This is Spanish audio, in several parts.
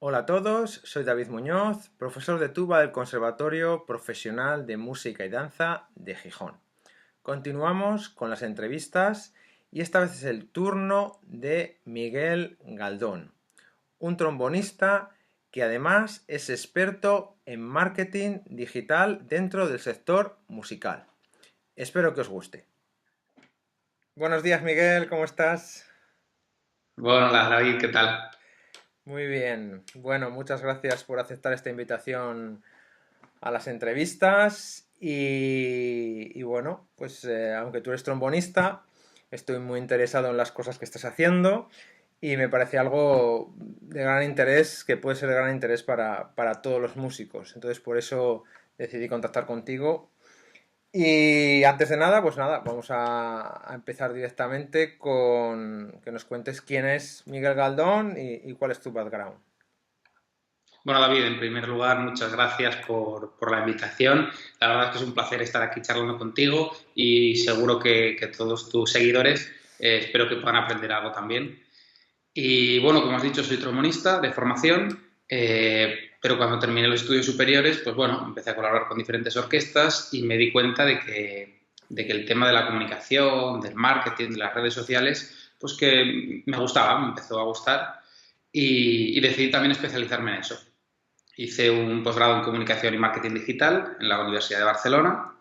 Hola a todos, soy David Muñoz, profesor de tuba del Conservatorio Profesional de Música y Danza de Gijón. Continuamos con las entrevistas y esta vez es el turno de Miguel Galdón, un trombonista que además es experto en marketing digital dentro del sector musical. Espero que os guste. Buenos días, Miguel, ¿cómo estás? Bueno, hola David, ¿qué tal? Muy bien. Bueno, muchas gracias por aceptar esta invitación a las entrevistas y bueno, pues aunque tú eres trombonista, estoy muy interesado en las cosas que estás haciendo y me parece algo de gran interés, que puede ser de gran interés para todos los músicos. Entonces por eso decidí contactar contigo. Y antes de nada, pues nada, vamos a empezar directamente con que nos cuentes quién es Miguel Galdón y cuál es tu background. Bueno, David, en primer lugar, muchas gracias por la invitación. La verdad es que es un placer estar aquí charlando contigo y seguro que todos tus seguidores espero que puedan aprender algo también. Y bueno, como has dicho, soy trombonista de formación, pero cuando terminé los estudios superiores, pues bueno, empecé a colaborar con diferentes orquestas y me di cuenta de que el tema de la comunicación, del marketing, de las redes sociales, pues que me gustaba, me empezó a gustar y decidí también especializarme en eso. Hice un posgrado en comunicación y marketing digital en la Universidad de Barcelona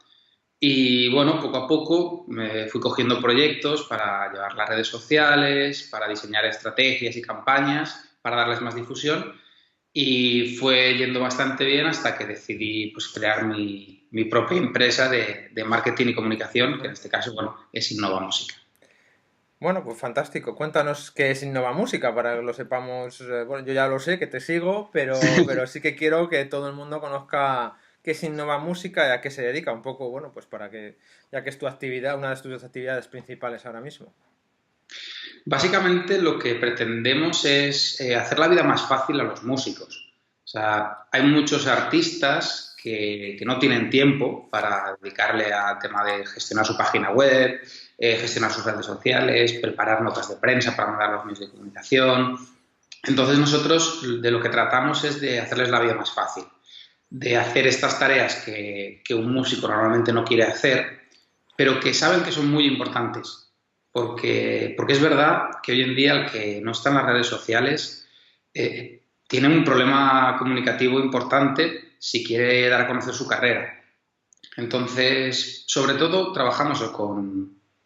y bueno, poco a poco me fui cogiendo proyectos para llevar las redes sociales, para diseñar estrategias y campañas, para darles más difusión y fue yendo bastante bien hasta que decidí pues, crear mi propia empresa de marketing y comunicación, que en este caso, bueno, es Innova Música. Bueno, pues fantástico. Cuéntanos qué es Innova Música para que lo sepamos. Bueno, yo ya lo sé, que te sigo, pero sí que quiero que todo el mundo conozca qué es Innova Música y a qué se dedica. Un poco, bueno, pues para que, ya que es tu actividad, una de tus actividades principales ahora mismo. Básicamente lo que pretendemos es hacer la vida más fácil a los músicos. O sea, hay muchos artistas que no tienen tiempo para dedicarle al tema de gestionar su página web, gestionar sus redes sociales, preparar notas de prensa para mandar a los medios de comunicación. Entonces nosotros de lo que tratamos es de hacerles la vida más fácil, de hacer estas tareas que un músico normalmente no quiere hacer, pero que saben que son muy importantes. Porque es verdad que hoy en día el que no está en las redes sociales tiene un problema comunicativo importante si quiere dar a conocer su carrera. Entonces, sobre todo, trabajamos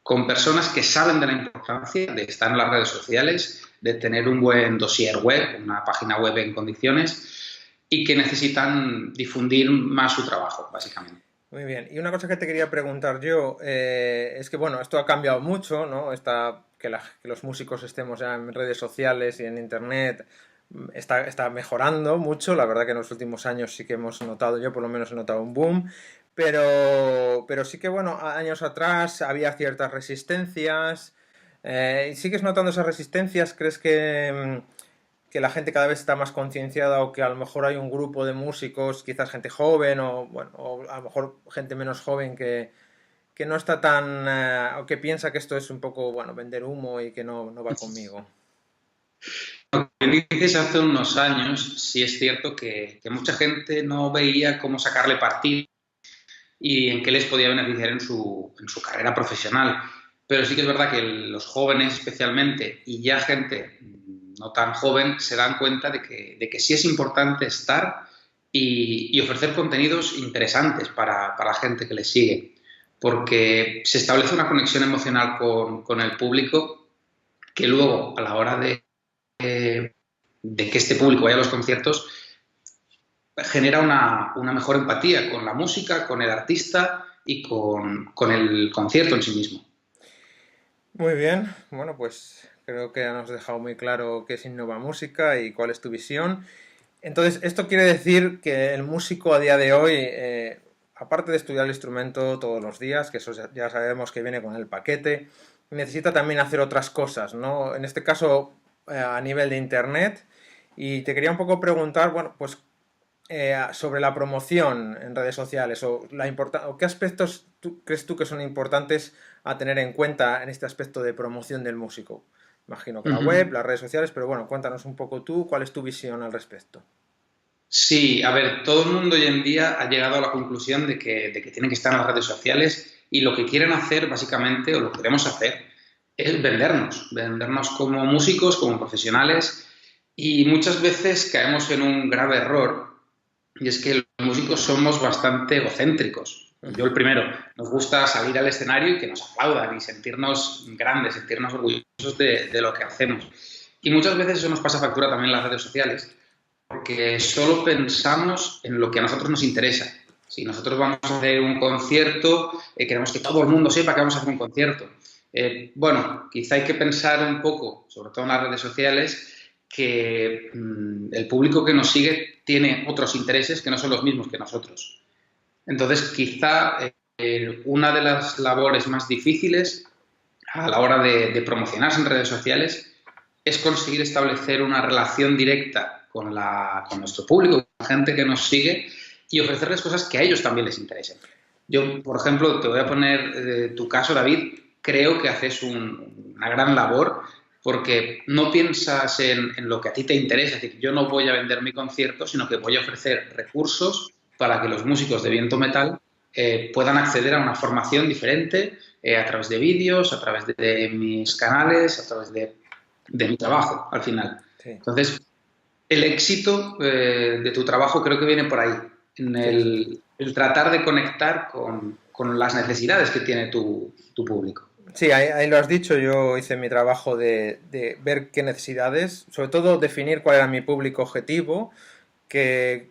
con personas que saben de la importancia de estar en las redes sociales, de tener un buen dossier web, una página web en condiciones y que necesitan difundir más su trabajo, básicamente. Muy bien. Y una cosa que te quería preguntar yo es que, bueno, esto ha cambiado mucho, ¿no? Que los músicos estemos ya en redes sociales y en internet está mejorando mucho. La verdad que en los últimos años sí que hemos notado, yo por lo menos he notado un boom. Pero sí que, bueno, años atrás había ciertas resistencias. ¿Sigues notando esas resistencias? ¿Crees que la gente cada vez está más concienciada o que a lo mejor hay un grupo de músicos, quizás gente joven o, bueno, o a lo mejor gente menos joven que no está tan, o que piensa que esto es un poco, bueno, vender humo y que no va conmigo? Como dices, hace unos años sí es cierto que mucha gente no veía cómo sacarle partido y en qué les podía beneficiar en su carrera profesional. Pero sí que es verdad que los jóvenes especialmente y ya gente no tan joven se dan cuenta de que sí es importante estar y ofrecer contenidos interesantes para la gente que les sigue, porque se establece una conexión emocional con el público que luego a la hora de que este público vaya a los conciertos genera una mejor empatía con la música, con el artista y con el concierto en sí mismo. Muy bien, bueno, pues creo que ya nos has dejado muy claro qué es Innova Música y cuál es tu visión. Entonces, esto quiere decir que el músico a día de hoy, aparte de estudiar el instrumento todos los días, que eso ya sabemos que viene con el paquete, necesita también hacer otras cosas, ¿no? En este caso, a nivel de internet. Y te quería un poco preguntar, bueno, pues sobre la promoción en redes sociales o qué aspectos crees tú que son importantes a tener en cuenta en este aspecto de promoción del músico. Imagino que la Ujú. web, las redes sociales, pero bueno, cuéntanos un poco tú, ¿cuál es tu visión al respecto? Sí, a ver, todo el mundo hoy en día ha llegado a la conclusión de que tienen que estar en las redes sociales y lo que quieren hacer, básicamente, o lo que queremos hacer, es vendernos como músicos, como profesionales, y muchas veces caemos en un grave error, y es que los músicos somos bastante egocéntricos. Yo el primero, nos gusta salir al escenario y que nos aplaudan y sentirnos grandes, sentirnos orgullosos de lo que hacemos. Y muchas veces eso nos pasa factura también en las redes sociales porque solo pensamos en lo que a nosotros nos interesa. Si nosotros vamos a hacer un concierto, queremos que todo el mundo sepa que vamos a hacer un concierto. Bueno, quizá hay que pensar un poco, sobre todo en las redes sociales, que el público que nos sigue tiene otros intereses que no son los mismos que nosotros. Entonces, quizá una de las labores más difíciles a la hora de promocionarse en redes sociales es conseguir establecer una relación directa con nuestro público, con la gente que nos sigue y ofrecerles cosas que a ellos también les interesen. Yo, por ejemplo, te voy a poner tu caso, David. Creo que haces una gran labor porque no piensas en lo que a ti te interesa. Es decir, yo no voy a vender mi concierto, sino que voy a ofrecer recursos para que los músicos de viento metal puedan acceder a una formación diferente a través de vídeos, a través de mis canales, a través de mi trabajo, al final. Sí, Entonces, el éxito de tu trabajo creo que viene por ahí, en sí, sí. el tratar de conectar con las necesidades que tiene tu público. Sí, ahí lo has dicho, yo hice mi trabajo de ver qué necesidades, sobre todo definir cuál era mi público objetivo, qué,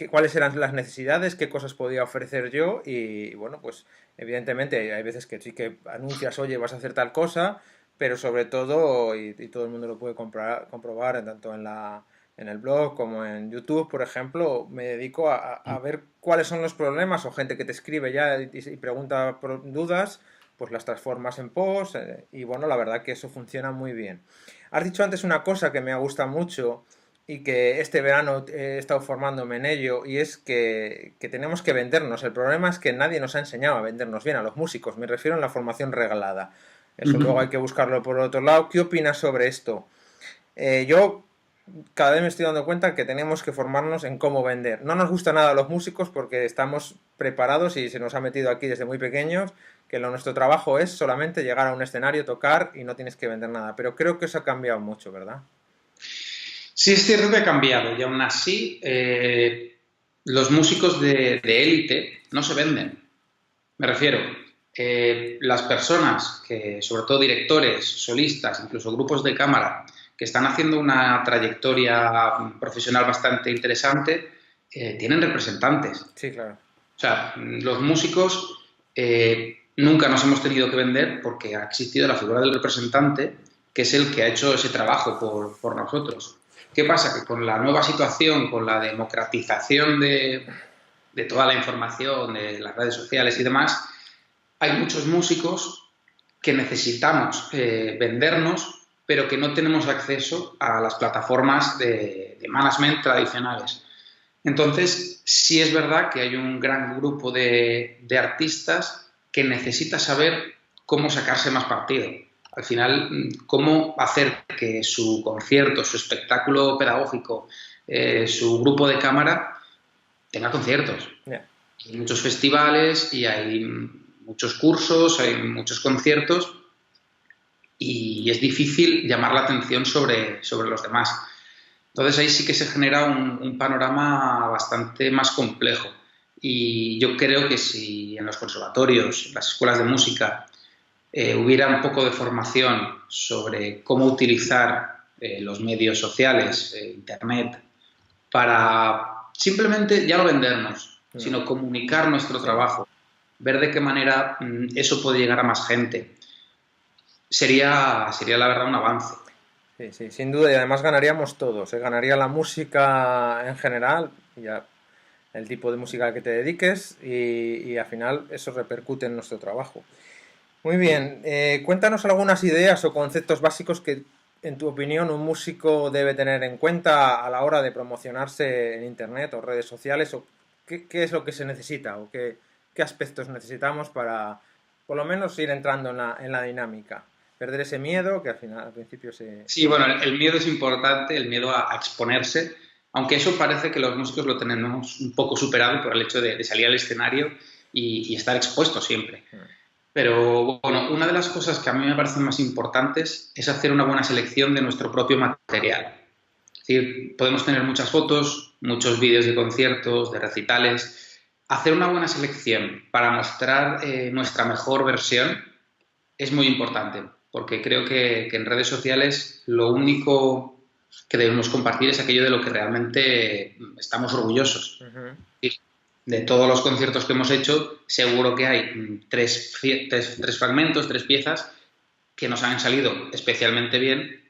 cuáles eran las necesidades, qué cosas podía ofrecer yo y bueno, pues evidentemente hay veces que sí que anuncias, oye, vas a hacer tal cosa, pero sobre todo, y todo el mundo lo puede comprobar tanto en el blog como en YouTube, por ejemplo, me dedico a ver cuáles son los problemas o gente que te escribe ya y pregunta por dudas, pues las transformas en post y bueno, la verdad que eso funciona muy bien. Has dicho antes una cosa que me gusta mucho y que este verano he estado formándome en ello y es que tenemos que vendernos. El problema es que nadie nos ha enseñado a vendernos bien a los músicos, me refiero en la formación regalada. Eso luego hay que buscarlo por otro lado. ¿Qué opinas sobre esto? Yo cada vez me estoy dando cuenta que tenemos que formarnos en cómo vender. No nos gusta nada a los músicos porque estamos preparados y se nos ha metido aquí desde muy pequeños que nuestro trabajo es solamente llegar a un escenario, tocar y no tienes que vender nada. Pero creo que eso ha cambiado mucho, ¿verdad? Sí es cierto que ha cambiado y aún así los músicos de élite no se venden. Me refiero, las personas que, sobre todo directores, solistas, incluso grupos de cámara, que están haciendo una trayectoria profesional bastante interesante, tienen representantes. Sí, claro. O sea, los músicos nunca nos hemos tenido que vender porque ha existido la figura del representante, que es el que ha hecho ese trabajo por nosotros. ¿Qué pasa? Que con la nueva situación, con la democratización de toda la información, de las redes sociales y demás, hay muchos músicos que necesitamos vendernos, pero que no tenemos acceso a las plataformas de management tradicionales. Entonces, sí es verdad que hay un gran grupo de artistas que necesita saber cómo sacarse más partido. Al final, cómo hacer que su concierto, su espectáculo pedagógico, su grupo de cámara tenga conciertos. Yeah. Hay muchos festivales y hay muchos cursos, hay muchos conciertos y es difícil llamar la atención sobre los demás. Entonces ahí sí que se genera un panorama bastante más complejo. Y yo creo que si en los conservatorios, las escuelas de música, hubiera un poco de formación sobre cómo utilizar los medios sociales, Internet, para simplemente ya no vendernos, No. sino comunicar nuestro Sí. trabajo, ver de qué manera eso puede llegar a más gente, sería la verdad un avance. Sí, sí, sin duda, y además ganaríamos todos, ¿eh? Ganaría la música en general, ya el tipo de música al que te dediques, y al final eso repercute en nuestro trabajo. Muy bien, cuéntanos algunas ideas o conceptos básicos que, en tu opinión, un músico debe tener en cuenta a la hora de promocionarse en Internet o redes sociales, o qué es lo que se necesita, o qué aspectos necesitamos para, por lo menos, ir entrando en la dinámica. perder ese miedo que al principio Sí, bueno, el miedo es importante, el miedo a exponerse, aunque eso parece que los músicos lo tenemos un poco superado por el hecho de salir al escenario y estar expuesto siempre. Pero bueno, una de las cosas que a mí me parecen más importantes es hacer una buena selección de nuestro propio material. Es decir, podemos tener muchas fotos, muchos vídeos de conciertos, de recitales. Hacer una buena selección para mostrar nuestra mejor versión es muy importante, porque creo que en redes sociales lo único que debemos compartir es aquello de lo que realmente estamos orgullosos. Uh-huh. De todos los conciertos que hemos hecho, seguro que hay tres fragmentos, tres piezas que nos han salido especialmente bien,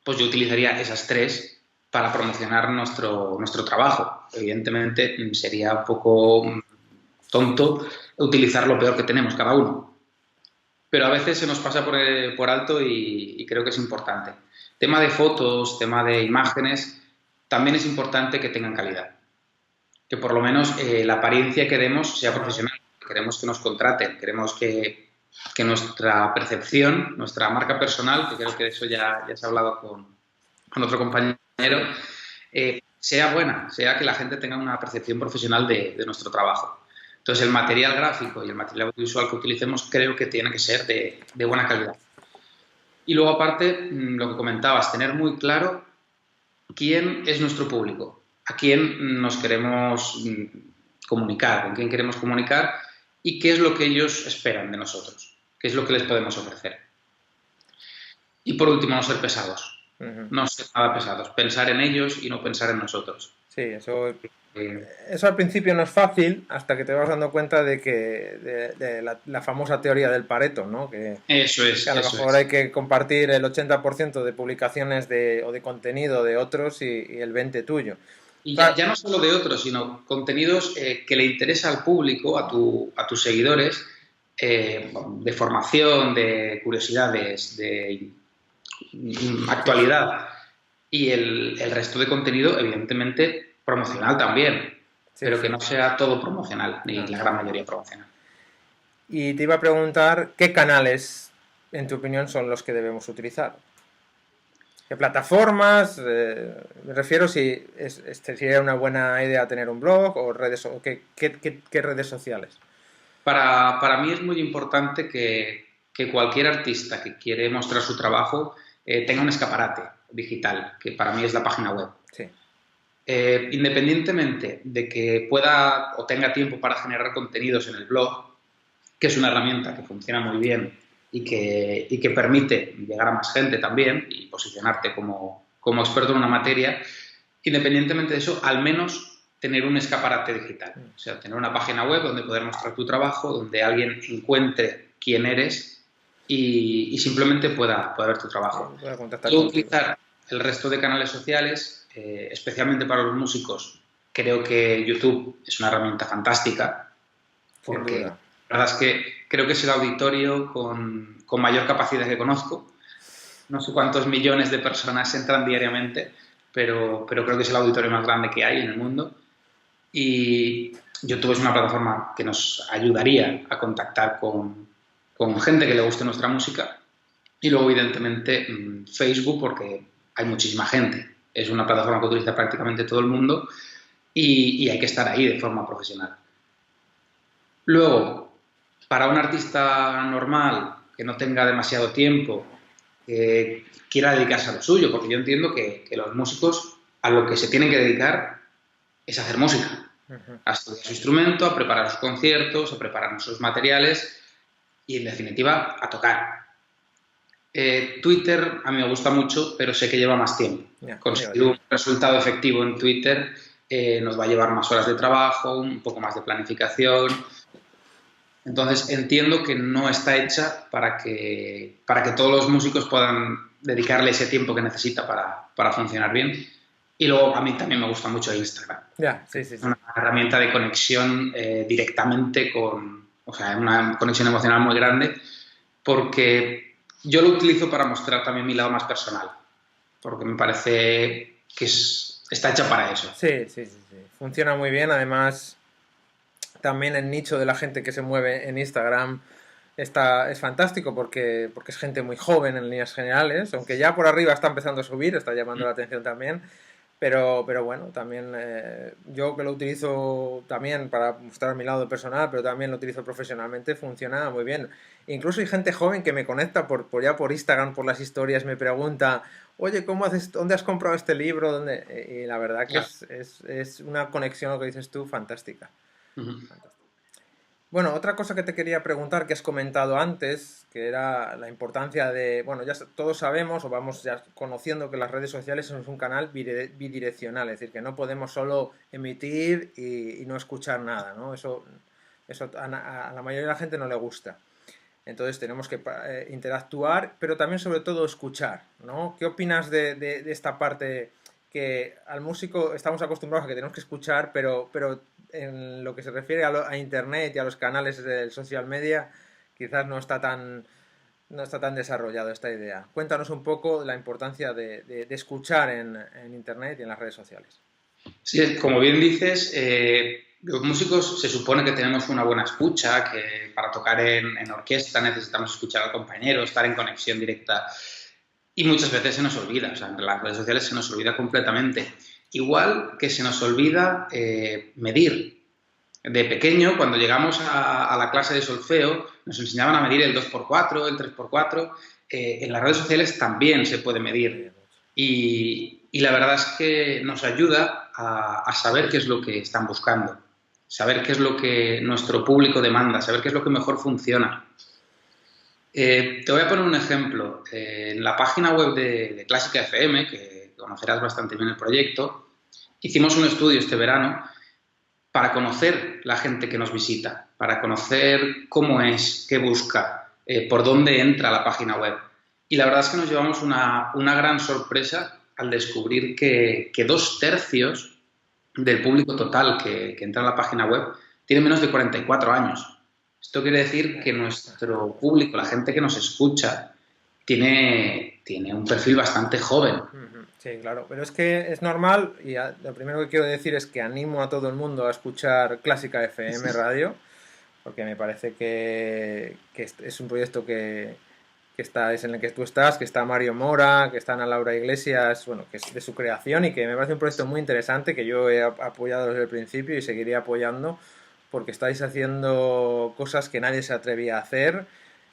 pues yo utilizaría esas tres para promocionar nuestro trabajo. Evidentemente sería un poco tonto utilizar lo peor que tenemos cada uno, pero a veces se nos pasa por alto y creo que es importante. Tema de fotos, tema de imágenes, también es importante que tengan calidad. Que por lo menos la apariencia que demos sea profesional. Queremos que nos contraten, queremos que nuestra percepción, nuestra marca personal, que creo que de eso ya se ha hablado con otro compañero, sea buena, sea que la gente tenga una percepción profesional de nuestro trabajo. Entonces, el material gráfico y el material audiovisual que utilicemos creo que tiene que ser de buena calidad. Y luego, aparte, lo que comentabas, tener muy claro quién es nuestro público, a quién nos queremos comunicar, con quién queremos comunicar y qué es lo que ellos esperan de nosotros, qué es lo que les podemos ofrecer. Y por último, no ser pesados. Uh-huh. No ser nada pesados. Pensar en ellos y no pensar en nosotros. Sí, eso al principio no es fácil hasta que te vas dando cuenta de que de la famosa teoría del Pareto, ¿no? Eso es. Que a lo mejor hay que compartir el 80% de publicaciones o de contenido de otros y el 20% tuyo. Y ya no solo de otros, sino contenidos que le interesa al público, a tus seguidores, de formación, de curiosidades, de actualidad. Y el resto de contenido, evidentemente, promocional también, sí, pero que no sea todo promocional, ni la gran mayoría promocional. Y te iba a preguntar, ¿qué canales, en tu opinión, son los que debemos utilizar? ¿Qué plataformas? Me refiero si sería una buena idea tener un blog o redes, o qué redes sociales. Para mí es muy importante que cualquier artista que quiere mostrar su trabajo tenga un escaparate digital, que para mí es la página web. Sí. Independientemente de que pueda o tenga tiempo para generar contenidos en el blog, que es una herramienta que funciona muy bien y que permite llegar a más gente también y posicionarte como experto en una materia, independientemente de eso, al menos tener un escaparate digital. O sea, tener una página web donde poder mostrar tu trabajo, donde alguien encuentre quién eres y simplemente pueda ver tu trabajo. Y utilizar el resto de canales sociales, especialmente para los músicos, creo que YouTube es una herramienta fantástica, porque la verdad es que creo que es el auditorio con mayor capacidad que conozco. No sé cuántos millones de personas entran diariamente, pero creo que es el auditorio más grande que hay en el mundo. Y YouTube es una plataforma que nos ayudaría a contactar con gente que le guste nuestra música. Y luego, evidentemente, Facebook, porque hay muchísima gente. Es una plataforma que utiliza prácticamente todo el mundo y hay que estar ahí de forma profesional. Luego, para un artista normal que no tenga demasiado tiempo, que quiera dedicarse a lo suyo, porque yo entiendo que los músicos a lo que se tienen que dedicar es a hacer música, a estudiar su instrumento, a preparar sus conciertos, a preparar sus materiales y, en definitiva, a tocar. Twitter a mí me gusta mucho, pero sé que lleva más tiempo. Conseguir un resultado efectivo en Twitter nos va a llevar más horas de trabajo, un poco más de planificación. Entonces entiendo que no está hecha para que todos los músicos puedan dedicarle ese tiempo que necesita para funcionar bien. Y luego a mí también me gusta mucho Instagram. Sí. Es una herramienta de conexión directamente o sea, una conexión emocional muy grande, porque yo lo utilizo para mostrar también mi lado más personal, porque me parece que está hecha para eso. Sí. Funciona muy bien, además también el nicho de la gente que se mueve en Instagram es fantástico porque es gente muy joven en líneas generales, aunque ya por arriba está empezando a subir, está llamando la atención también. Pero bueno, también yo que lo utilizo también para mostrar mi lado personal, pero también lo utilizo profesionalmente, funciona muy bien. Incluso hay gente joven que me conecta ya por Instagram, por las historias, me pregunta, oye, ¿cómo haces, dónde has comprado este libro? Y la verdad que Claro. es una conexión, lo que dices tú, fantástica. Ujú. Bueno, otra cosa que te quería preguntar que has comentado antes, que era la importancia de, bueno, todos sabemos o vamos ya conociendo que las redes sociales son un canal bidireccional, es decir, que no podemos solo emitir y no escuchar nada, ¿no? Eso a la mayoría de la gente no le gusta. Entonces tenemos que interactuar, pero también sobre todo escuchar, ¿no? ¿Qué opinas de esta parte que al músico estamos acostumbrados a que tenemos que escuchar, pero en lo que se refiere a Internet y a los canales del social media, quizás no está tan desarrollado esta idea? Cuéntanos un poco la importancia de escuchar en Internet y en las redes sociales. Sí, como bien dices, los músicos se supone que tenemos una buena escucha, que para tocar en orquesta necesitamos escuchar al compañero, estar en conexión directa y muchas veces se nos olvida, o sea, en las redes sociales se nos olvida completamente. Igual que se nos olvida medir. De pequeño, cuando llegamos a la clase de solfeo, nos enseñaban a medir el 2x4, el 3x4. En las redes sociales también se puede medir. Y la verdad es que nos ayuda a saber qué es lo que están buscando, saber qué es lo que nuestro público demanda, saber qué es lo que mejor funciona. Te voy a poner un ejemplo. En la página web de Clásica FM, que conocerás bastante bien el proyecto, hicimos un estudio este verano para conocer la gente que nos visita, para conocer cómo es, qué busca, por dónde entra a la página web. Y la verdad es que nos llevamos una gran sorpresa al descubrir que 2/3 del público total que entra a la página web tiene menos de 44 años. Esto quiere decir que nuestro público, la gente que nos escucha, tiene un perfil bastante joven. Sí, claro, pero es que es normal y lo primero que quiero decir es que animo a todo el mundo a escuchar Clásica FM Radio, porque me parece que es un proyecto es en el que tú estás, que está Mario Mora, que está Ana Laura Iglesias, bueno, que es de su creación y que me parece un proyecto muy interesante que yo he apoyado desde el principio y seguiré apoyando porque estáis haciendo cosas que nadie se atrevía a hacer,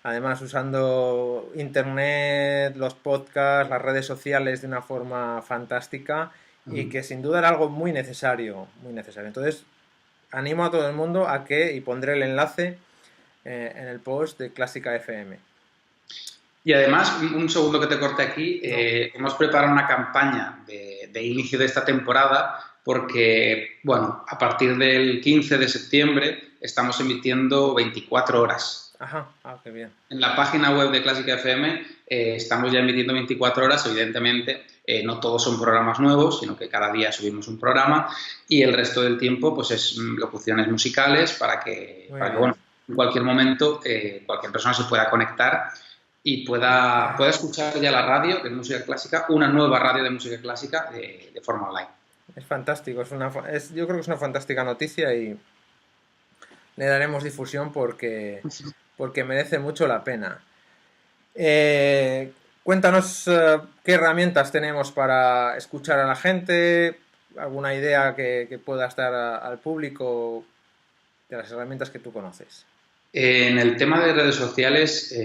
además usando internet, los podcasts, las redes sociales de una forma fantástica y que sin duda era algo muy necesario, muy necesario. Entonces, animo a todo el mundo a que, y pondré el enlace en el post de Clásica FM. Y además, un segundo que te corte aquí, hemos preparado una campaña de inicio de esta temporada porque, bueno, a partir del 15 de septiembre estamos emitiendo 24 horas. Ajá, qué bien. En la página web de Clásica FM estamos ya emitiendo 24 horas, evidentemente no todos son programas nuevos, sino que cada día subimos un programa y el resto del tiempo pues es locuciones musicales para que bueno, en cualquier momento cualquier persona se pueda conectar y pueda escuchar ya la radio de música clásica, una nueva radio de música clásica de forma online. Es fantástico, yo creo que es una fantástica noticia y le daremos difusión porque merece mucho la pena. Cuéntanos qué herramientas tenemos para escuchar a la gente, alguna idea que pueda estar al público de las herramientas que tú conoces. En el tema de redes sociales,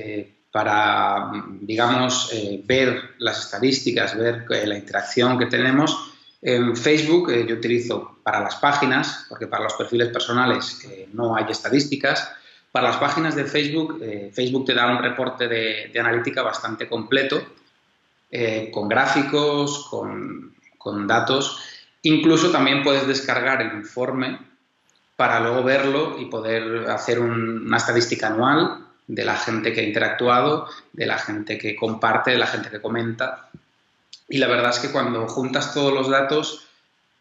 para, digamos, ver las estadísticas, ver la interacción que tenemos, en Facebook yo utilizo para las páginas, porque para los perfiles personales no hay estadísticas. Para las páginas de Facebook, Facebook te da un reporte de analítica bastante completo, con gráficos, con datos. Incluso también puedes descargar el informe para luego verlo y poder hacer una estadística anual de la gente que ha interactuado, de la gente que comparte, de la gente que comenta. Y la verdad es que cuando juntas todos los datos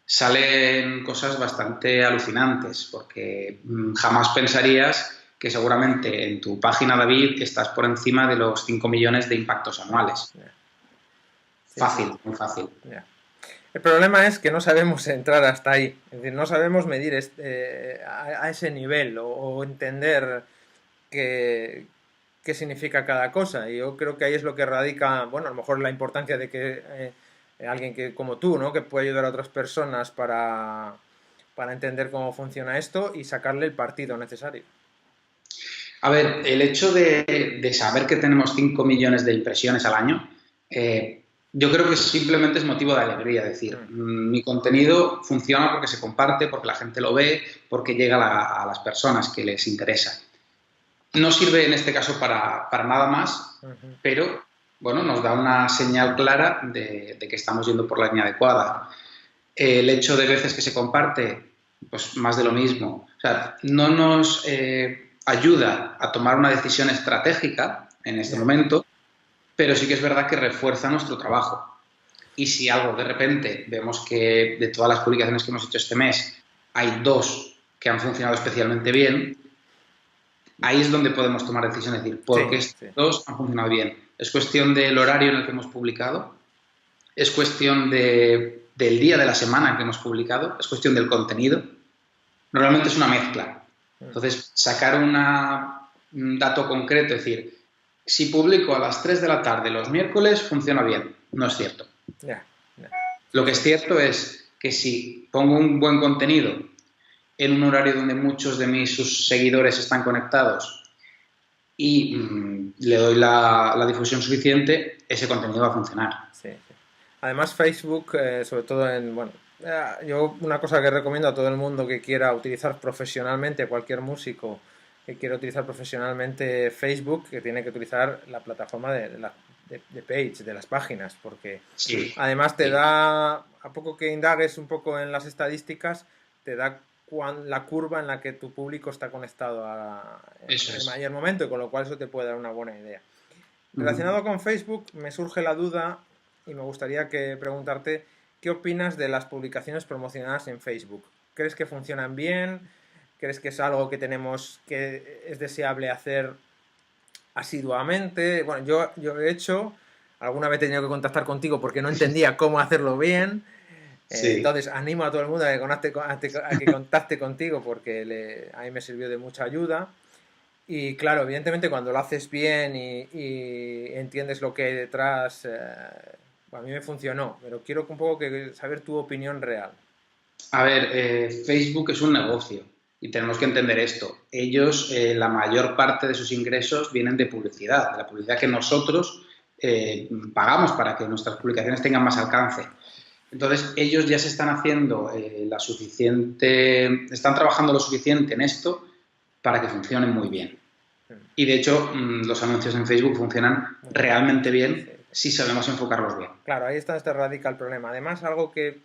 salen cosas bastante alucinantes, porque jamás pensarías que seguramente en tu página, David, estás por encima de los 5 millones de impactos anuales. Sí, fácil, sí. Muy fácil. Yeah. El problema es que no sabemos entrar hasta ahí, es decir, no sabemos medir a ese nivel o entender que qué significa cada cosa. Y yo creo que ahí es lo que radica, bueno, a lo mejor la importancia de que alguien que como tú, ¿no? Que puede ayudar a otras personas para entender cómo funciona esto y sacarle el partido necesario. A ver, el hecho de saber que tenemos 5 millones de impresiones al año, yo creo que simplemente es motivo de alegría. Es decir, mi contenido funciona porque se comparte, porque la gente lo ve, porque llega a las personas que les interesa. No sirve en este caso para nada más, pero bueno, nos da una señal clara de que estamos yendo por la línea adecuada. El hecho de veces que se comparte, pues más de lo mismo. O sea, no nos ayuda a tomar una decisión estratégica en este momento, pero sí que es verdad que refuerza nuestro trabajo. Y si algo de repente vemos que de todas las publicaciones que hemos hecho este mes hay 2 que han funcionado especialmente bien, ahí es donde podemos tomar decisiones, es decir, ¿por qué estos 2 han funcionado bien? Es cuestión del horario en el que hemos publicado, es cuestión del día de la semana en que hemos publicado, es cuestión del contenido. Normalmente es una mezcla. Entonces, sacar un dato concreto, es decir, si publico a las 3 de la tarde los miércoles, funciona bien. No es cierto. Lo que es cierto es que si pongo un buen contenido en un horario donde muchos de mis seguidores están conectados y le doy la difusión suficiente, ese contenido va a funcionar. Sí. Además, Facebook, sobre todo bueno, yo una cosa que recomiendo a todo el mundo que quiera utilizar profesionalmente, cualquier músico que quiera utilizar profesionalmente Facebook, que tiene que utilizar la plataforma de Page, de las páginas, porque además te da, a poco que indagues un poco en las estadísticas, te da la curva en la que tu público está conectado en el mayor momento, y con lo cual eso te puede dar una buena idea. Relacionado con Facebook, me surge la duda y me gustaría preguntarte qué opinas de las publicaciones promocionadas en Facebook. ¿Crees que funcionan bien? ¿Crees que es algo que es deseable hacer asiduamente? Bueno, yo he hecho, alguna vez he tenido que contactar contigo porque no entendía cómo hacerlo bien. Entonces animo a todo el mundo a que contacte contigo porque a mí me sirvió de mucha ayuda. Y claro, evidentemente cuando lo haces bien y entiendes lo que hay detrás, a mí me funcionó, pero quiero un poco saber tu opinión real. A ver, Facebook es un negocio y tenemos que entender esto. Ellos, la mayor parte de sus ingresos vienen de publicidad, de la publicidad que nosotros pagamos para que nuestras publicaciones tengan más alcance. Entonces, ellos ya se están haciendo están trabajando lo suficiente en esto para que funcionen muy bien. Y de hecho, los anuncios en Facebook funcionan realmente bien si sabemos enfocarlos bien. Claro, ahí radica el problema. Además, algo que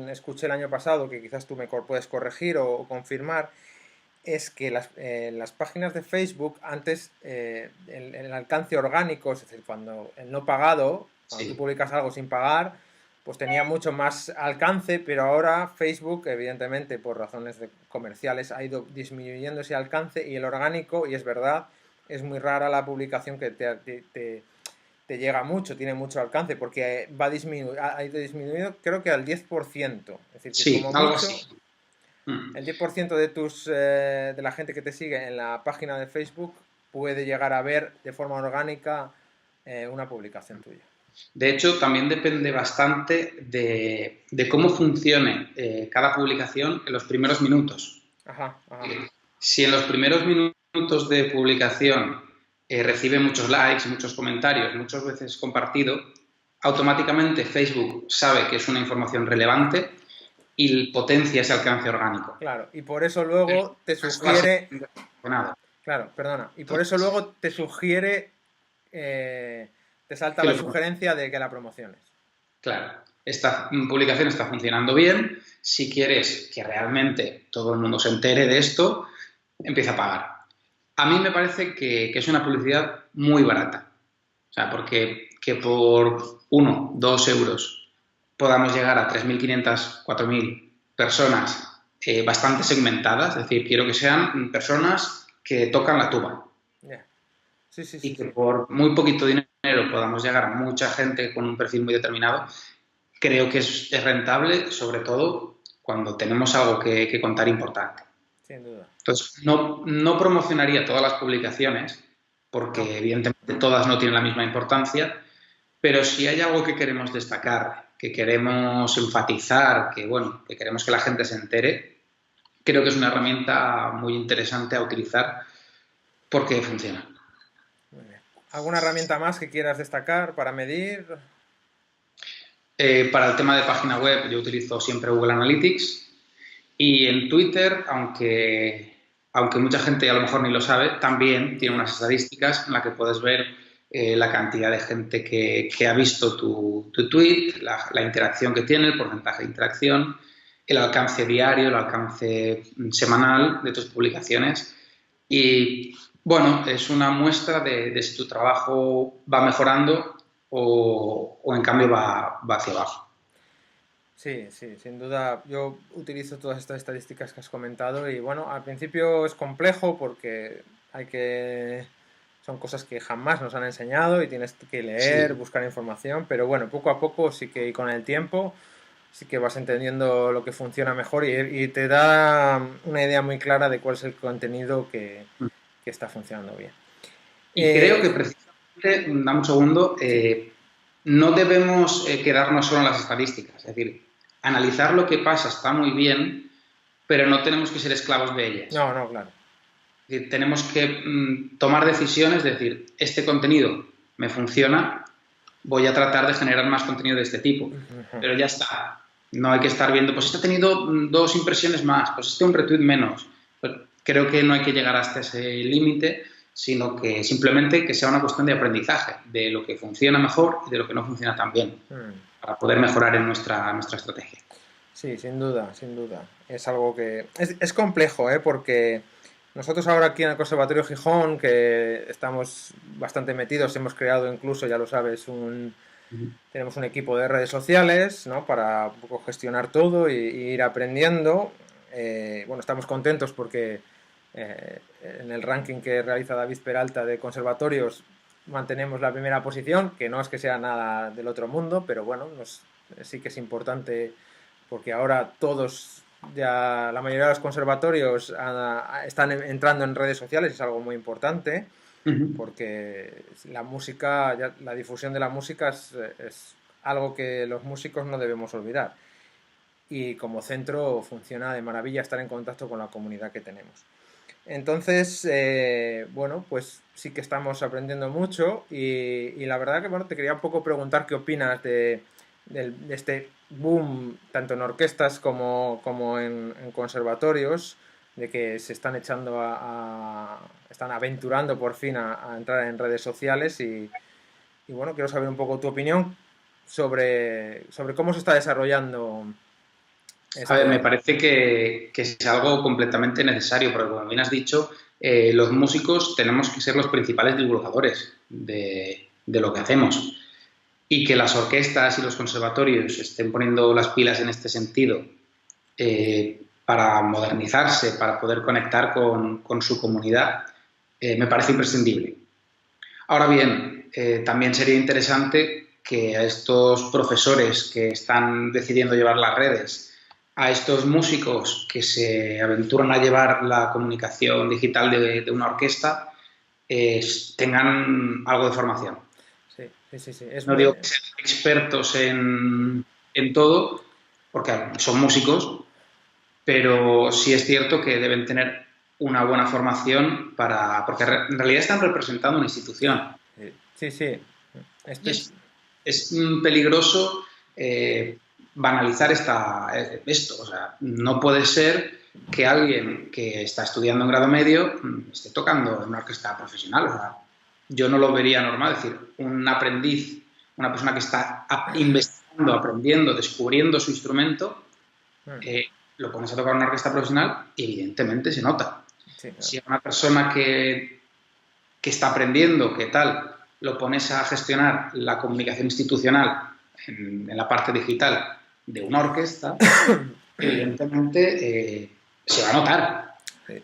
escuché el año pasado, que quizás tú me puedes corregir o confirmar, es que las páginas de Facebook antes, el alcance orgánico, es decir, cuando el no pagado, cuando tú publicas algo sin pagar, pues tenía mucho más alcance, pero ahora Facebook, evidentemente, por razones comerciales, ha ido disminuyendo ese alcance, y el orgánico, y es verdad, es muy rara la publicación que te llega mucho, tiene mucho alcance, porque ha ido disminuido creo que al 10%. Es decir, que como algo mucho, así. El 10% de la gente que te sigue en la página de Facebook puede llegar a ver de forma orgánica una publicación tuya. De hecho, también depende bastante de cómo funcione cada publicación en los primeros minutos. Si en los primeros minutos de publicación recibe muchos likes, muchos comentarios, muchas veces compartido, automáticamente Facebook sabe que es una información relevante y potencia ese alcance orgánico. Claro, y por eso luego te sugiere... Claro, perdona. Y por eso luego te sugiere... te salta la sugerencia de que la promociones. Claro. Esta publicación está funcionando bien. Si quieres que realmente todo el mundo se entere de esto, empieza a pagar. A mí me parece que es una publicidad muy barata. O sea, porque que por 1, 2 euros podamos llegar a 3.500, 4.000 personas bastante segmentadas. Es decir, quiero que sean personas que tocan la tuba. Y que por muy poquito dinero podamos llegar a mucha gente con un perfil muy determinado, creo que es rentable, sobre todo cuando tenemos algo que contar importante. Sin duda. Entonces, no promocionaría todas las publicaciones, porque evidentemente todas no tienen la misma importancia, pero si hay algo que queremos destacar, que queremos enfatizar, que bueno, que queremos que la gente se entere, creo que es una herramienta muy interesante a utilizar porque funciona. Muy bien. ¿Alguna herramienta más que quieras destacar para medir? Para el tema de página web yo utilizo siempre Google Analytics y en Twitter, aunque mucha gente a lo mejor ni lo sabe, también tiene unas estadísticas en las que puedes ver la cantidad de gente que ha visto tu tweet, la interacción que tiene, el porcentaje de interacción, el alcance diario, el alcance semanal de tus publicaciones. Y bueno, es una muestra de si tu trabajo va mejorando o en cambio va hacia abajo. Sí, sí, sin duda. Yo utilizo todas estas estadísticas que has comentado y bueno, al principio es complejo porque hay que... Son cosas que jamás nos han enseñado y tienes que leer, Sí. buscar información, pero bueno, poco a poco sí que y con el tiempo sí que vas entendiendo lo que funciona mejor y te da una idea muy clara de cuál es el contenido que está funcionando bien. Y creo que Eh, precisamente, dame un segundo, no debemos quedarnos solo en las estadísticas. Es decir, analizar lo que pasa está muy bien, pero no tenemos que ser esclavos de ellas. no, no, claro. Es decir, tenemos que tomar decisiones, es decir, este contenido me funciona, voy a tratar de generar más contenido de este tipo. Pero ya está. No hay que estar viendo, pues este ha tenido 2 impresiones más, pues este un retweet menos. Pues creo que no hay que llegar hasta ese límite, sino que simplemente que sea una cuestión de aprendizaje, de lo que funciona mejor y de lo que no funciona tan bien, para poder mejorar en nuestra estrategia. Sí, sin duda, sin duda. Es algo que... Es complejo, ¿eh? Porque nosotros ahora aquí en el Conservatorio Gijón, que estamos bastante metidos, hemos creado incluso, ya lo sabes, tenemos un equipo de redes sociales, ¿no? Para un poco gestionar todo y ir aprendiendo. Bueno, estamos contentos porque en el ranking que realiza David Peralta de conservatorios mantenemos la primera posición, que no es que sea nada del otro mundo, pero bueno, sí que es importante porque ahora todos, ya la mayoría de los conservatorios están entrando en redes sociales, es algo muy importante, porque la música, la difusión de la música es algo que los músicos no debemos olvidar. Y como centro funciona de maravilla estar en contacto con la comunidad que tenemos. Entonces, bueno, pues sí que estamos aprendiendo mucho y la verdad que, bueno, te quería un poco preguntar qué opinas de este boom, tanto en orquestas como en conservatorios, de que se están echando están aventurando por fin a entrar en redes sociales y, bueno, quiero saber un poco tu opinión sobre cómo se está desarrollando A ver, me este... parece que es algo completamente necesario, porque como bien has dicho, los músicos tenemos que ser los principales divulgadores de lo que hacemos. Y que las orquestas y los conservatorios estén poniendo las pilas en este sentido para modernizarse, para poder conectar con su comunidad, me parece imprescindible. Ahora bien, también sería interesante que a estos profesores que están decidiendo llevar las redes, a estos músicos que se aventuran a llevar la comunicación digital de una orquesta, tengan algo de formación. Sí, sí, sí, sí. Es No muy... digo que sean expertos en todo, porque son músicos, pero sí es cierto que deben tener una buena formación porque en realidad están representando una institución. Sí, sí. Y Estoy... es peligroso banalizar esto. O sea, no puede ser que alguien que está estudiando en grado medio esté tocando en una orquesta profesional. O sea, yo no lo vería normal. Es decir, un aprendiz, una persona que está investigando, aprendiendo, descubriendo su instrumento, lo pones a tocar en una orquesta profesional y evidentemente se nota. Sí, claro. Si es una persona que está aprendiendo, que tal, lo pones a gestionar la comunicación institucional en la parte digital de una orquesta, evidentemente se va a notar. Sí.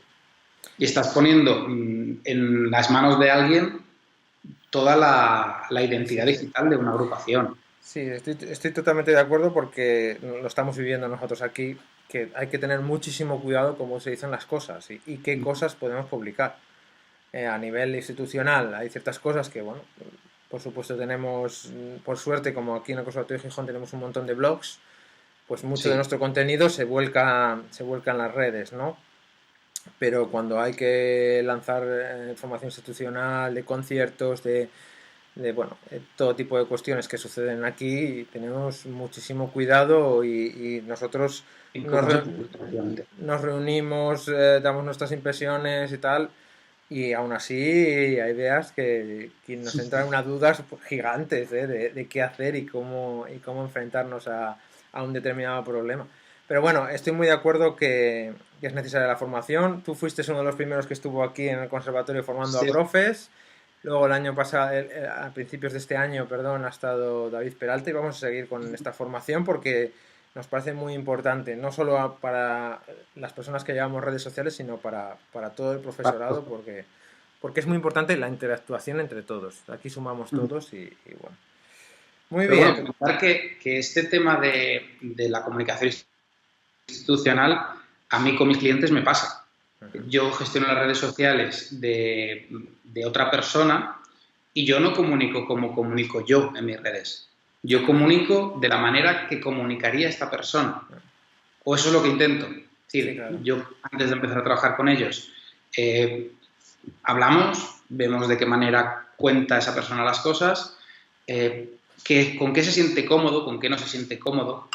Y estás poniendo en las manos de alguien toda la Sí, identidad sí, sí. digital de una agrupación. Sí, estoy totalmente de acuerdo porque lo estamos viviendo nosotros aquí, que hay que tener muchísimo cuidado cómo se dicen las cosas y qué cosas podemos publicar. A nivel institucional hay ciertas cosas que, bueno, por supuesto tenemos, por suerte, como aquí en el Conservatorio de Gijón tenemos un montón de blogs, pues mucho de Sí, nuestro contenido se vuelca en las redes, ¿no? Pero cuando hay que lanzar información institucional, de conciertos, bueno, todo tipo de cuestiones que suceden aquí, tenemos muchísimo cuidado y nosotros en nos, cómo se publica, efectivamente. nos reunimos, damos nuestras impresiones y tal, y aún así hay ideas que nos entran unas dudas gigantes de qué hacer y cómo enfrentarnos a un determinado problema. Pero bueno, estoy muy de acuerdo que es necesaria la formación. Tú fuiste uno de los primeros que estuvo aquí en el conservatorio formando a Sí, profes. Luego el año pasado, a principios de este año, perdón, ha estado David Peralta y vamos a seguir con esta formación porque nos parece muy importante, no solo para las personas que llevamos redes sociales, sino para todo el profesorado, porque es muy importante la interactuación entre todos. Aquí sumamos todos y bueno. Muy pero bueno, bien. comentar que este tema de la comunicación institucional, a mí con mis clientes me pasa. Yo gestiono las redes sociales de otra persona y yo no comunico como comunico yo en mis redes. Yo comunico de la manera que comunicaría esta persona. O eso es lo que intento. Es Sí, decir, claro. yo antes de empezar a trabajar con ellos, eh, hablamos, vemos de qué manera cuenta esa persona las cosas, con qué se siente cómodo, con qué no se siente cómodo,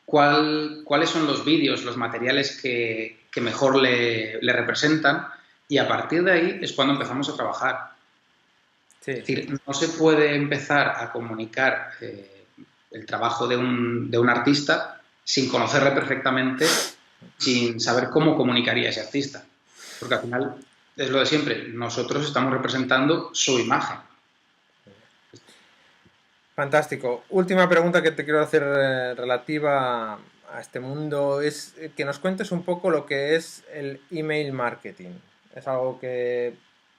cuáles son los vídeos, los materiales que mejor le representan y a partir de ahí es cuando empezamos a trabajar. Sí, Es sí. decir, no se puede empezar a comunicar el trabajo de un artista sin conocerle perfectamente, sin saber cómo comunicaría ese artista. Porque al final es lo de siempre, nosotros estamos representando su imagen. Fantástico. Última pregunta que te quiero hacer relativa a este mundo es que nos cuentes un poco lo que es el email marketing. Es algo que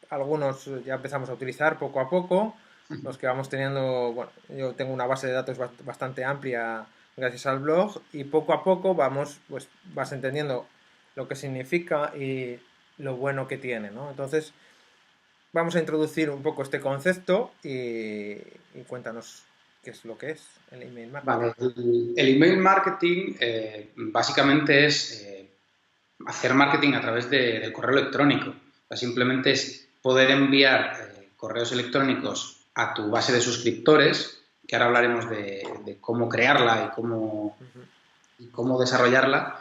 algunos ya empezamos a utilizar poco a poco, los que vamos teniendo, bueno, yo tengo una base de datos bastante amplia gracias al blog y poco a poco vamos, pues vas entendiendo lo que significa y lo bueno que tiene, ¿no? Entonces, vamos a introducir un poco este concepto y cuéntanos qué es lo que es el email marketing. Vale, el email marketing básicamente es hacer marketing a través del correo electrónico. O sea, simplemente es poder enviar correos electrónicos a tu base de suscriptores, que ahora hablaremos de cómo crearla y cómo desarrollarla,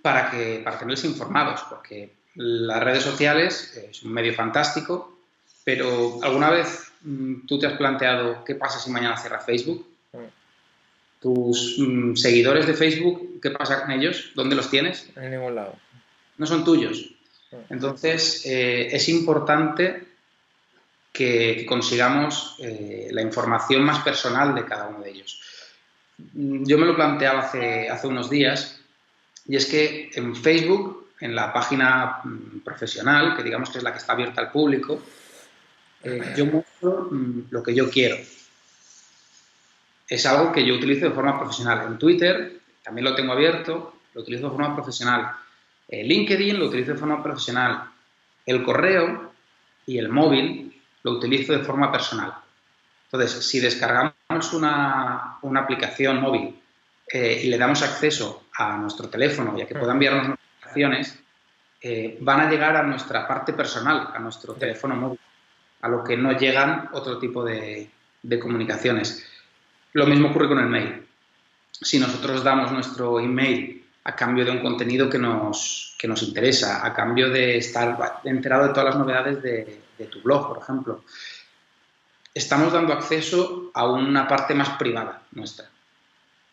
para tenerlos informados, porque las redes sociales es un medio fantástico, pero ¿alguna vez tú te has planteado qué pasa si mañana cierra Facebook? Tus seguidores de Facebook, ¿qué pasa con ellos? ¿Dónde los tienes? En ningún lado. No son tuyos. Entonces, es importante que consigamos la información más personal de cada uno de ellos. Yo me lo planteaba hace unos días y es que en Facebook, en la página profesional, que digamos que es la que está abierta al público, yo muestro lo que yo quiero. Es algo que yo utilizo de forma profesional. En Twitter también lo tengo abierto, lo utilizo de forma profesional. LinkedIn lo utilizo de forma profesional. El correo y el móvil lo utilizo de forma personal. Entonces, si descargamos una aplicación móvil y le damos acceso a nuestro teléfono y a que pueda enviarnos notificaciones, van a llegar a nuestra parte personal, a nuestro teléfono móvil, a lo que no llegan otro tipo de comunicaciones. Lo mismo ocurre con el mail. Si nosotros damos nuestro email a cambio de un contenido que nos interesa, a cambio de estar enterado de todas las novedades de tu blog, por ejemplo, estamos dando acceso a una parte más privada nuestra.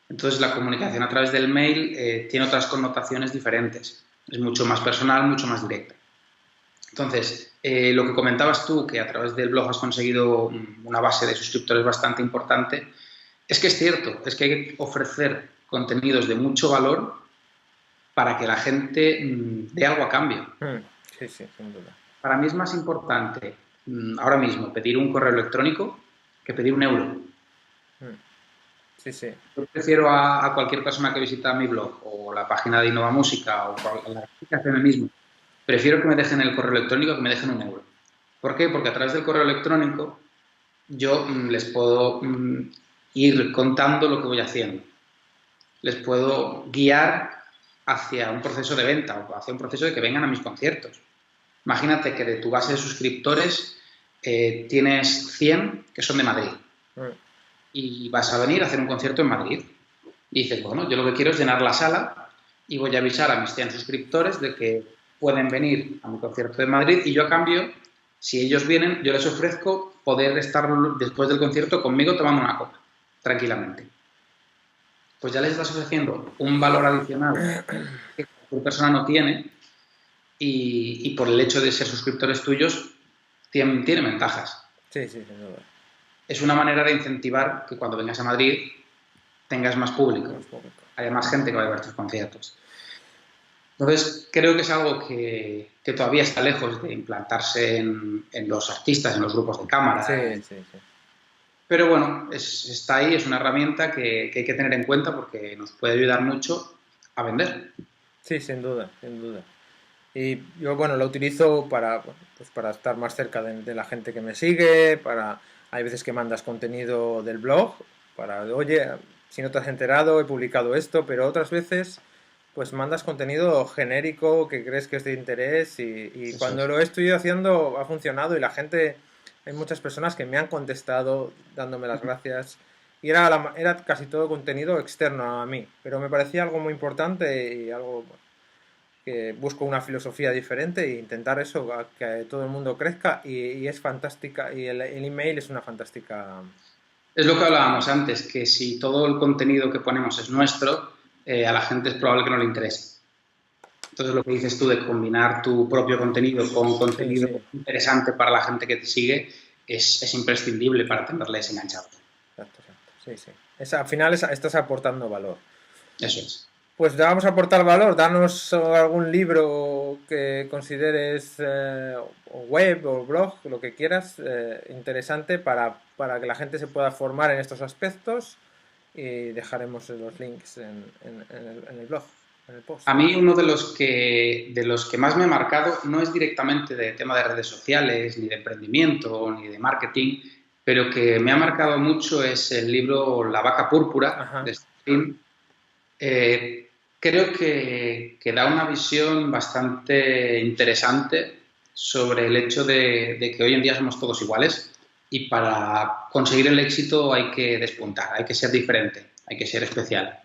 Entonces, la comunicación a través del mail tiene otras connotaciones diferentes. Es mucho más personal, mucho más directa. Entonces, lo que comentabas tú, que a través del blog has conseguido una base de suscriptores bastante importante, es que es cierto, es que hay que ofrecer contenidos de mucho valor para que la gente dé algo a cambio. Sí, sí, sin duda. Para mí es más importante ahora mismo pedir un correo electrónico que pedir un euro. Sí, sí. Yo prefiero a cualquier persona que visita mi blog o la página de Innova Música o la aplicación mismo prefiero que me dejen el correo electrónico que me dejen 1 euro. ¿Por qué? Porque a través del correo electrónico yo les puedo ir contando lo que voy haciendo. Les puedo guiar hacia un proceso de venta o hacia un proceso de que vengan a mis conciertos. Imagínate que de tu base de suscriptores tienes 100 que son de Madrid y vas a venir a hacer un concierto en Madrid. Y dices, bueno, yo lo que quiero es llenar la sala y voy a avisar a mis 100 suscriptores de que pueden venir a mi concierto de Madrid y yo a cambio, si ellos vienen, yo les ofrezco poder estar después del concierto conmigo tomando una copa, tranquilamente. Pues ya les estás ofreciendo un valor adicional que cualquier persona no tiene y por el hecho de ser suscriptores tuyos tiene ventajas. Sí, sí, sin duda. Es una manera de incentivar que cuando vengas a Madrid tengas más público, haya más gente que vaya a ver tus conciertos. Entonces, creo que es algo que todavía está lejos de implantarse en los artistas, en los grupos de cámara. Sí, sí, sí. Pero bueno, está ahí, es una herramienta que hay que tener en cuenta porque nos puede ayudar mucho a vender. Sí, sin duda, sin duda. Y yo, bueno, lo utilizo pues para estar más cerca de la gente que me sigue, hay veces que mandas contenido del blog, oye, si no te has enterado, he publicado esto, pero otras veces, pues mandas contenido genérico que crees que es de interés y cuando lo estoy haciendo ha funcionado y la gente, hay muchas personas que me han contestado dándome las gracias y era casi todo contenido externo a mí, pero me parecía algo muy importante y algo que busco una filosofía diferente e intentar eso, que todo el mundo crezca y es fantástica y el email es una fantástica... Es lo que hablábamos antes, que si todo el contenido que ponemos es nuestro, a la gente es probable que no le interese. Entonces lo que dices tú de combinar tu propio contenido con contenido interesante para la gente que te sigue es imprescindible para tenerles enganchados. Exacto, sí, sí. Al final estás aportando valor. Eso es. Pues te vamos a aportar valor. Danos algún libro que consideres, o web o blog, lo que quieras, interesante para que la gente se pueda formar en estos aspectos y dejaremos los links en el blog, en el post. A mí uno de los que más me ha marcado no es directamente de tema de redes sociales, ni de emprendimiento, ni de marketing, pero que me ha marcado mucho es el libro La vaca púrpura de Stephen. Creo que da una visión bastante interesante sobre el hecho de que hoy en día somos todos iguales y para conseguir el éxito hay que despuntar, hay que ser diferente, hay que ser especial.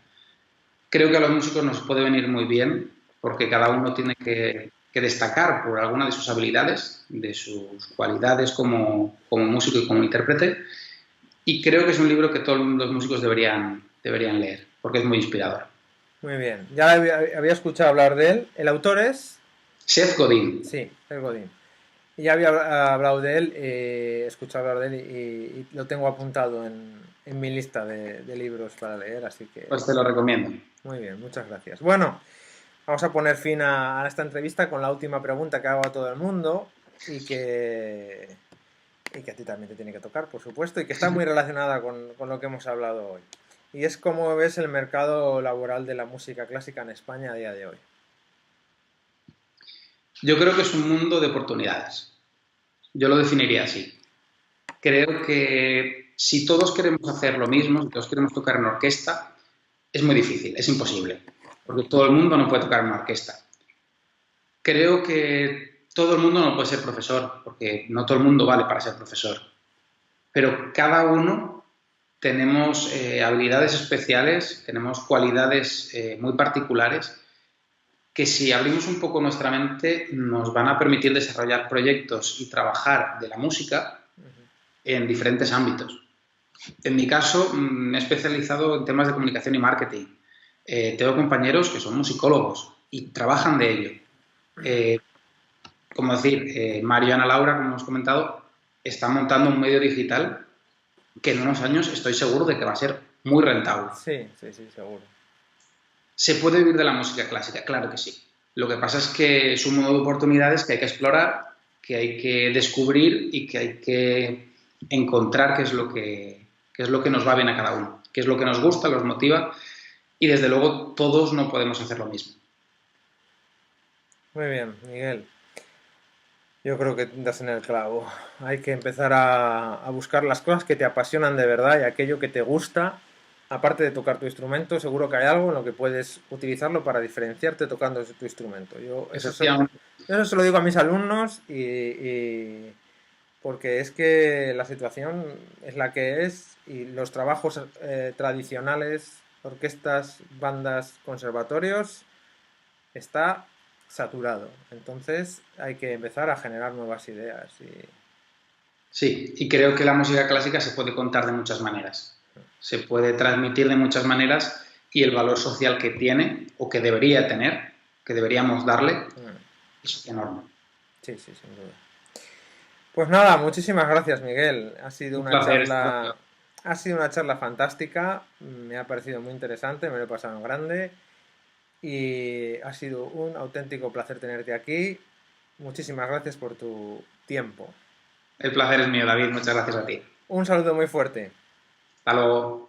Creo que a los músicos nos puede venir muy bien porque cada uno tiene que destacar por alguna de sus habilidades, de sus cualidades como músico y como intérprete, y creo que es un libro que todos los músicos deberían leer porque es muy inspirador. Muy bien, ya había escuchado hablar de él. ¿El autor es? Seth Godin. Sí, Seth Godin. Y ya había hablado de él, he escuchado hablar de él y lo tengo apuntado en mi lista de libros para leer, así que... Pues te lo recomiendo. Muy bien, muchas gracias. Bueno, vamos a poner fin a esta entrevista con la última pregunta que hago a todo el mundo y que a ti también te tiene que tocar, por supuesto, y que está muy relacionada con lo que hemos hablado hoy. Y es cómo ves el mercado laboral de la música clásica en España a día de hoy. Yo creo que es un mundo de oportunidades. Yo lo definiría así. Creo que si todos queremos hacer lo mismo, si todos queremos tocar en orquesta, es muy difícil, es imposible, porque todo el mundo no puede tocar en una orquesta. Creo que todo el mundo no puede ser profesor, porque no todo el mundo vale para ser profesor. Pero cada uno tenemos habilidades especiales, tenemos cualidades muy particulares que si abrimos un poco nuestra mente nos van a permitir desarrollar proyectos y trabajar de la música en diferentes ámbitos. En mi caso, me he especializado en temas de comunicación y marketing. Tengo compañeros que son musicólogos y trabajan de ello. Como decir, Mario y Ana Laura, como hemos comentado, están montando un medio digital que en unos años estoy seguro de que va a ser muy rentable. Sí, seguro. ¿Se puede vivir de la música clásica? Claro que sí. Lo que pasa es que es un mundo de oportunidades que hay que explorar, que hay que descubrir y que hay que encontrar qué es lo que nos va bien a cada uno, qué es lo que nos gusta, nos motiva y desde luego todos no podemos hacer lo mismo. Muy bien, Miguel. Yo creo que das en el clavo. Hay que empezar a buscar las cosas que te apasionan de verdad y aquello que te gusta. Aparte de tocar tu instrumento, seguro que hay algo en lo que puedes utilizarlo para diferenciarte tocando tu instrumento. Efectivamente. Eso se lo digo a mis alumnos porque es que la situación es la que es y los trabajos tradicionales, orquestas, bandas, conservatorios, está saturado. Entonces hay que empezar a generar nuevas ideas. Sí, y creo que la música clásica se puede contar de muchas maneras. Se puede transmitir de muchas maneras y el valor social que tiene o que debería tener, que deberíamos darle, es enorme. Sí, sí, sin duda. Pues nada, muchísimas gracias, Miguel. Un placer estar Ha sido una charla fantástica. Me ha parecido muy interesante, me lo he pasado en grande y ha sido un auténtico placer tenerte aquí. Muchísimas gracias por tu tiempo. El placer es mío, David. Muchas gracias a ti. Un saludo muy fuerte. Hasta luego.